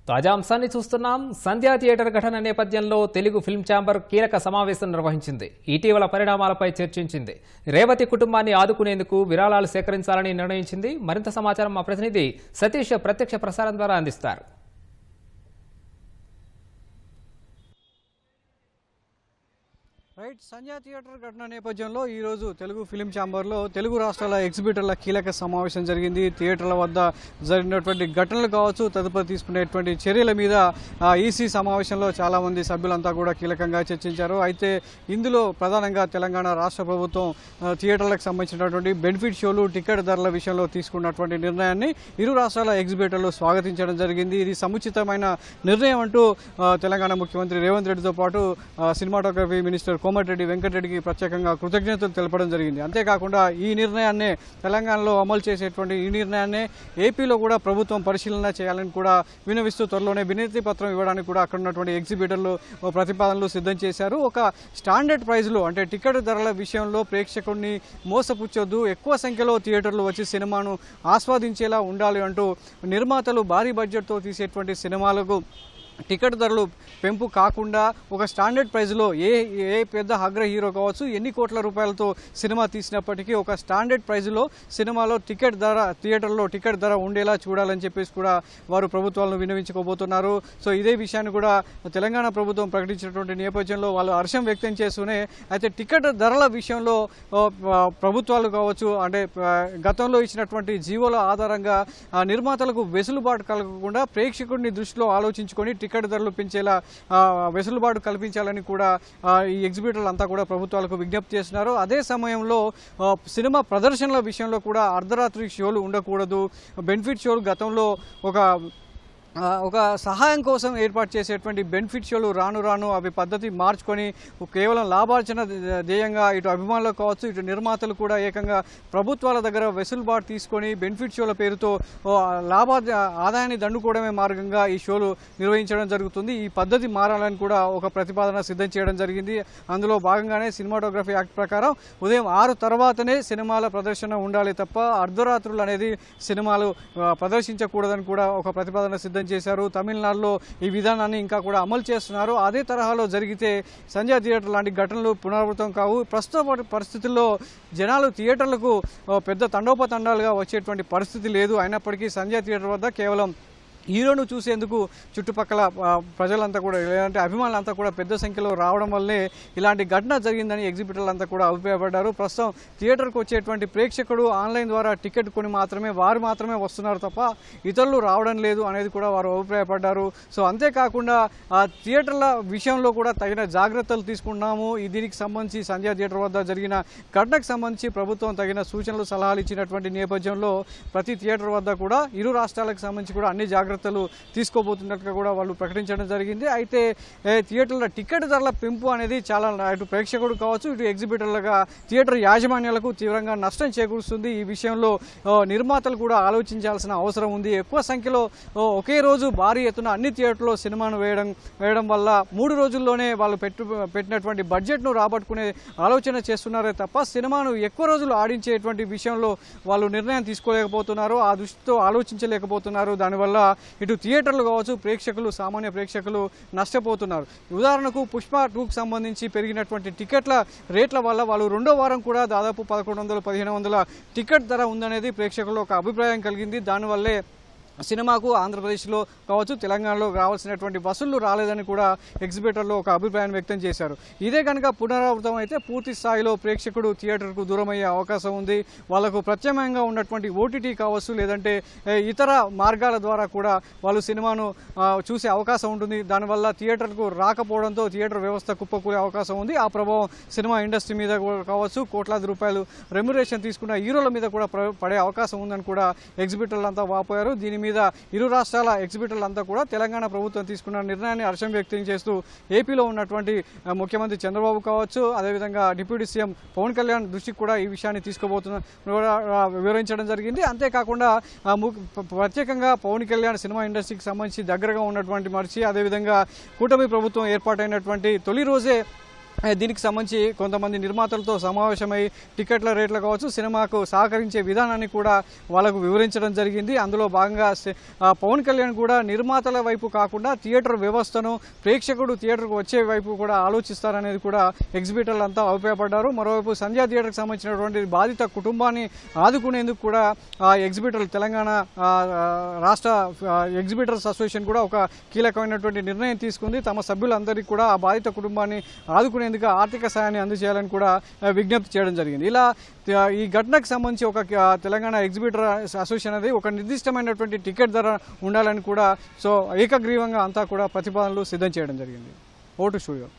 తాజా అంశాన్ని చూస్తున్నాం. సంధ్యా థియేటర్ ఘటన నేపథ్యంలో తెలుగు ఫిల్మ్ ఛాంబర్ కీలక సమావేశం నిర్వహించింది. ఇటీవల పరిణామాలపై చర్చించింది. రేవతి కుటుంబాన్ని ఆదుకునేందుకు విరాళాలు సేకరించాలని నిర్ణయించింది. మరింత సమాచారం మా ప్రతినిధి సతీష్ ప్రత్యక్ష ప్రసారం ద్వారా అందిస్తారు. సంధ్యా థియేటర్ ఘటన నేపథ్యంలో ఈరోజు తెలుగు ఫిలిం ఛాంబర్లో తెలుగు రాష్ట్రాల ఎగ్జిబిటర్ల కీలక సమావేశం జరిగింది. థియేటర్ల వద్ద జరిగినటువంటి ఘటనలు కావచ్చు, తదుపరి తీసుకునేటువంటి చర్యల మీద ఈసీ సమావేశంలో చాలామంది సభ్యులంతా కూడా కీలకంగా చర్చించారు. అయితే ఇందులో ప్రధానంగా తెలంగాణ రాష్ట్ర ప్రభుత్వం థియేటర్లకు సంబంధించినటువంటి బెనిఫిట్ షోలు, టికెట్ ధరల విషయంలో తీసుకున్నటువంటి నిర్ణయాన్ని ఇరు రాష్ట్రాల ఎగ్జిబిటర్లు స్వాగతించడం జరిగింది. ఇది సముచితమైన నిర్ణయం అంటూ తెలంగాణ ముఖ్యమంత్రి రేవంత్ రెడ్డితో పాటు సినిమాటోగ్రఫీ మినిస్టర్ కోమటిరెడ్డి వెంకటరెడ్డికి ప్రత్యేకంగా కృతజ్ఞతలు తెలపడం జరిగింది. అంతేకాకుండా ఈ నిర్ణయాన్ని తెలంగాణలో అమలు చేసేటువంటి ఈ నిర్ణయాన్ని ఏపీలో కూడా ప్రభుత్వం పరిశీలన చేయాలని కూడా వినవిస్తూ త్వరలోనే వినతి పత్రం ఇవ్వడానికి కూడా అక్కడ ఉన్నటువంటి ఎగ్జిబిటర్లు ప్రతిపాదనలు సిద్ధం చేశారు. ఒక స్టాండర్డ్ ప్రైజ్లో అంటే టికెట్ ధరల విషయంలో ప్రేక్షకుడిని మోసపుచ్చొద్దు, ఎక్కువ సంఖ్యలో థియేటర్లు వచ్చి సినిమాను ఆస్వాదించేలా ఉండాలి అంటూ నిర్మాతలు భారీ బడ్జెట్తో తీసేటువంటి సినిమాలకు టికెట్ ధరలు పెంపు కాకుండా ఒక స్టాండర్డ్ ప్రైజ్లో ఏ పెద్ద అగ్ర హీరో కావచ్చు, ఎన్ని కోట్ల రూపాయలతో సినిమా తీసినప్పటికీ ఒక స్టాండర్డ్ ప్రైజ్లో సినిమాలో థియేటర్లో టికెట్ ధర ఉండేలా చూడాలని చెప్పేసి కూడా వారు ప్రభుత్వాలను విన్నవించుకోబోతున్నారు. సో ఇదే విషయాన్ని కూడా తెలంగాణ ప్రభుత్వం ప్రకటించినటువంటి నేపథ్యంలో వాళ్ళు హర్షం వ్యక్తం చేస్తూనే అయితే టికెట్ ధరల విషయంలో ప్రభుత్వాలు కావచ్చు అంటే గతంలో ఇచ్చినటువంటి జీవోల ఆధారంగా నిర్మాతలకు వెసులుబాటు కలగకుండా ప్రేక్షకుడిని దృష్టిలో ఆలోచించుకొని టికెట్ ధరలు పెంచేలా వెసులుబాటు కల్పించాలని కూడా ఈ ఎగ్జిబిటర్లు అంతా కూడా ప్రభుత్వాలకు విజ్ఞప్తి చేస్తున్నారు. అదే సమయంలో సినిమా ప్రదర్శనల విషయంలో కూడా అర్ధరాత్రి షోలు ఉండకూడదు. బెనిఫిట్ షోలు గతంలో ఒక సహాయం కోసం ఏర్పాటు చేసేటువంటి బెనిఫిట్ షోలు రాను అవి పద్ధతి మార్చుకొని కేవలం లాభార్జన ధ్యేయంగా ఇటు అభిమానులు కావచ్చు, ఇటు నిర్మాతలు కూడా ఏకంగా ప్రభుత్వాల దగ్గర వెసులుబాటు తీసుకొని బెనిఫిట్ షోల పేరుతో ఆదాయాన్ని దండుకోవడమే మార్గంగా ఈ షోలు నిర్వహించడం జరుగుతుంది. ఈ పద్ధతి మారాలని కూడా ఒక ప్రతిపాదన సిద్ధం చేయడం జరిగింది. అందులో భాగంగానే సినిమాటోగ్రఫీ యాక్ట్ ప్రకారం ఉదయం 6 తర్వాతనే సినిమాల ప్రదర్శన ఉండాలి తప్ప అర్ధరాత్రులు అనేది సినిమాలు ప్రదర్శించకూడదని కూడా ఒక ప్రతిపాదన సిద్ధం చేశారు. తమిళనాడులో ఈ విధానాన్ని ఇంకా కూడా అమలు చేస్తున్నారు. అదే తరహాలో జరిగితే సంధ్యా థియేటర్ లాంటి ఘటనలు పునరావృతం కావు. ప్రస్తుత పరిస్థితుల్లో జనాలు థియేటర్లకు పెద్ద తండోపతండాలుగా వచ్చేటువంటి పరిస్థితి లేదు. అయినప్పటికీ సంధ్యా థియేటర్ వద్ద కేవలం హీరోను చూసేందుకు చుట్టుపక్కల ప్రజలంతా కూడా ఇలాంటి అభిమానులంతా కూడా పెద్ద సంఖ్యలో రావడం వల్లే ఇలాంటి ఘటన జరిగిందని ఎగ్జిబిటర్లంతా కూడా అభిప్రాయపడ్డారు. ప్రస్తుతం థియేటర్కు వచ్చేటువంటి ప్రేక్షకుడు ఆన్లైన్ ద్వారా టికెట్ కొని వారు మాత్రమే వస్తున్నారు తప్ప ఇతరులు రావడం లేదు అనేది కూడా వారు అభిప్రాయపడ్డారు. సో అంతేకాకుండా థియేటర్ల విషయంలో కూడా తగిన జాగ్రత్తలు తీసుకున్నాము. దీనికి సంబంధించి సంధ్యా థియేటర్ వద్ద జరిగిన ఘటనకు సంబంధించి ప్రభుత్వం తగిన సూచనలు సలహాలు ఇచ్చినటువంటి నేపథ్యంలో ప్రతి థియేటర్ వద్ద కూడా ఇరు రాష్ట్రాలకు సంబంధించి కూడా అన్ని జాగ్రత్తలు తీసుకోబోతున్నట్టుగా కూడా వాళ్ళు ప్రకటించడం జరిగింది. అయితే థియేటర్ల టికెట్ ధరల పెంపు అనేది చాలా ఇటు ప్రేక్షకుడు కావచ్చు, ఇటు ఎగ్జిబిటర్లుగా థియేటర్ యాజమాన్యాలకు తీవ్రంగా నష్టం చేకూరుస్తుంది. ఈ విషయంలో నిర్మాతలు కూడా ఆలోచించాల్సిన అవసరం ఉంది. ఎక్కువ సంఖ్యలో ఒకే రోజు భారీ ఎత్తున అన్ని థియేటర్లో సినిమాను వేయడం వల్ల 3 రోజుల్లోనే వాళ్ళు పెట్టినటువంటి బడ్జెట్ను రాబట్టుకునే ఆలోచన చేస్తున్నారే తప్ప సినిమాను ఎక్కువ రోజులు ఆడించేటువంటి విషయంలో వాళ్ళు నిర్ణయం తీసుకోలేకపోతున్నారు. ఆ దృష్టితో ఆలోచించలేకపోతున్నారు. దానివల్ల ఇటు థియేటర్లు కావచ్చు, సామాన్య ప్రేక్షకులు నష్టపోతున్నారు. ఉదాహరణకు పుష్ప 2కు సంబంధించి పెరిగినటువంటి టికెట్ల రేట్ల వల్ల వాళ్ళు 2వ వారం కూడా దాదాపు 1100-1500 టికెట్ ధర ఉందనేది ప్రేక్షకుల్లో ఒక అభిప్రాయం కలిగింది. దానివల్లే సినిమాకు ఆంధ్రప్రదేశ్లో కావచ్చు, తెలంగాణలో రావాల్సినటువంటి వసూళ్లు రాలేదని కూడా ఎగ్జిబిటర్లో ఒక అభిప్రాయం వ్యక్తం చేశారు. ఇదే కనుక పునరావృతం అయితే పూర్తి స్థాయిలో ప్రేక్షకుడు థియేటర్కు దూరమయ్యే అవకాశం ఉంది. వాళ్లకు ప్రత్యామ్నాయంగా ఉన్నటువంటి ఓటీటీ కావచ్చు, లేదంటే ఇతర మార్గాల ద్వారా కూడా వాళ్ళు సినిమాను చూసే అవకాశం ఉంటుంది. దానివల్ల థియేటర్కు రాకపోవడంతో థియేటర్ వ్యవస్థ కుప్పకూలే అవకాశం ఉంది. ఆ ప్రభావం సినిమా ఇండస్ట్రీ మీద కావచ్చు, కోట్లాది రూపాయలు రెమ్యునరేషన్ తీసుకున్న హీరోల మీద కూడా పడే అవకాశం ఉందని కూడా ఎగ్జిబిటర్లంతా వాపోయారు. దీని మీద ఇరు రాష్ట్రాల ఎగ్జిబిటర్లంతా కూడా తెలంగాణ ప్రభుత్వం తీసుకున్న నిర్ణయాన్ని హర్షం వ్యక్తం చేస్తూ ఏపీలో ఉన్నటువంటి ముఖ్యమంత్రి చంద్రబాబు కావచ్చు, అదేవిధంగా డిప్యూటీ సీఎం పవన్ కళ్యాణ్ దృష్టికి కూడా ఈ విషయాన్ని వివరించడం జరిగింది. అంతేకాకుండా ప్రత్యేకంగా పవన్ కళ్యాణ్ సినిమా ఇండస్ట్రీకి సంబంధించి దగ్గరగా ఉన్నటువంటి మనిషి, అదేవిధంగా కూటమి ప్రభుత్వం ఏర్పాటైనటువంటి తొలి రోజే దీనికి సంబంధించి కొంతమంది నిర్మాతలతో సమావేశమై టికెట్ల రేట్లు కావచ్చు సినిమాకు సహకరించే విధానాన్ని కూడా వాళ్ళకు వివరించడం జరిగింది. అందులో భాగంగా పవన్ కళ్యాణ్ కూడా నిర్మాతల వైపు కాకుండా థియేటర్ వ్యవస్థను ప్రేక్షకుడు థియేటర్కు వచ్చే వైపు కూడా ఆలోచిస్తారనేది కూడా ఎగ్జిబిటర్లు అంతా అభిప్రాయపడ్డారు. మరోవైపు సంధ్యా థియేటర్కి సంబంధించినటువంటి బాధిత కుటుంబాన్ని ఆదుకునేందుకు కూడా ఎగ్జిబిటర్లు తెలంగాణ రాష్ట్ర ఎగ్జిబిటర్స్ అసోసియేషన్ కూడా ఒక కీలకమైనటువంటి నిర్ణయం తీసుకుంది. తమ సభ్యులందరికీ కూడా ఆ బాధిత కుటుంబాన్ని ఆదుకునే ఆర్థిక సాయాన్ని అందజేయాలని కూడా విజ్ఞప్తి చేయడం జరిగింది. ఇలా ఈ ఘటనకు సంబంధించి ఒక తెలంగాణ ఎగ్జిబిటర్ అసోసియేషన్ అనేది ఒక నిర్దిష్టమైనటువంటి టికెట్ ధర ఉండాలని కూడా ఏకగ్రీవంగా అంతా కూడా ప్రతిపాదనలు సిద్ధం చేయడం జరిగింది. Vote studio.